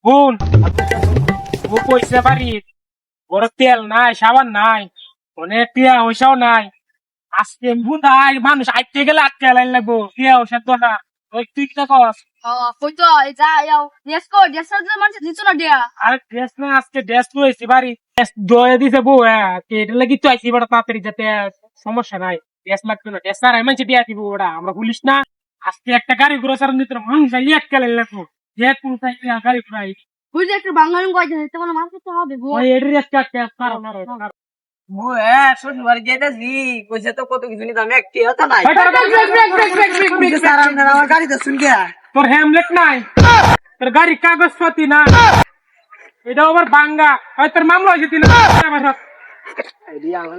বোন ও কইছে বাড়ি বড় তেল নাই সাবান নাই অনেক টিয়া পয়সাও নাই আজকে বুধাই মানুষ আইতে গেলে আটকে লাইন লাগবো টিয়া পয়সা তো না ওই তুই কি কস কই তো যা যাও ড্রেস মানুষ দিছো না দিয়া আর ড্রেস না আজকে ড্রেস লইছি বাড়ি ড্রেস দয়ে দিছে বউ এটা লাগি তো আইছি বড় তাড়াতাড়ি যাতে সমস্যা নাই ড্রেস লাগতো না ড্রেস আর মানুষ দিয়া দিব ওরা আমরা পুলিশ না আজকে একটা গাড়ি গ্রোসার নিতে মানুষ আইলে আটকে লাইন লাগবো যে পুলিশ গাড়ি ঘুরাই বুঝলি একটু বাঙালি কইছে তোমার মার করতে হবে গো ওই এডি একটা কারণ শ্বশুর বাড়ি যেতেছি কইছে তো কত কিছু নিতাম একটি হতো নাই আমার গাড়িতে শুন গিয়া তোর হ্যামলেট নাই তোর গাড়ি কাগজপত্র না এটা আবার বাঙ্গা হয় তোর মামলা হয়েছে তিন আমার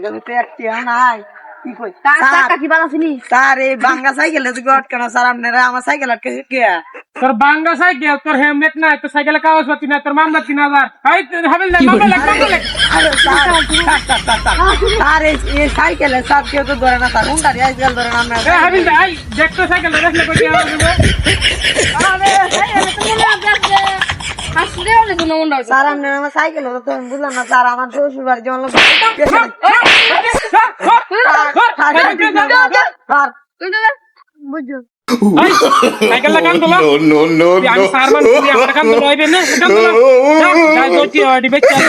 কাছে তো একটি নাই কি কই টাকা কি বালা চিনি স্যার এই বাঙ্গা সাইকেল আটকানো স্যার আপনারা আমার সাইকেল আটকে গিয়া তোর বাঙ্গা সাইকেল তোর হেলমেট নাই তোর সাইকেলে কাগজপত্র নাই তোর মামলা 3000 স্যার এই সাইকেলে স্যার কেউ তো ধরে না স্যার কোনটা আজকাল ধরে না হাবিল দেখতো সাইকেল দেখলে কই স্যার আপনার আমার সাইকেল হতো তো আমি বুঝলাম না স্যার আমার শ্বশুর বাড়ি যেমন বুঝছো সাইকেল লাগান তোলা No, no, আমি no, সারমান তুমি আমার কাম তো লইবে না কাম তোলা যাই জোটি ডিবে চাল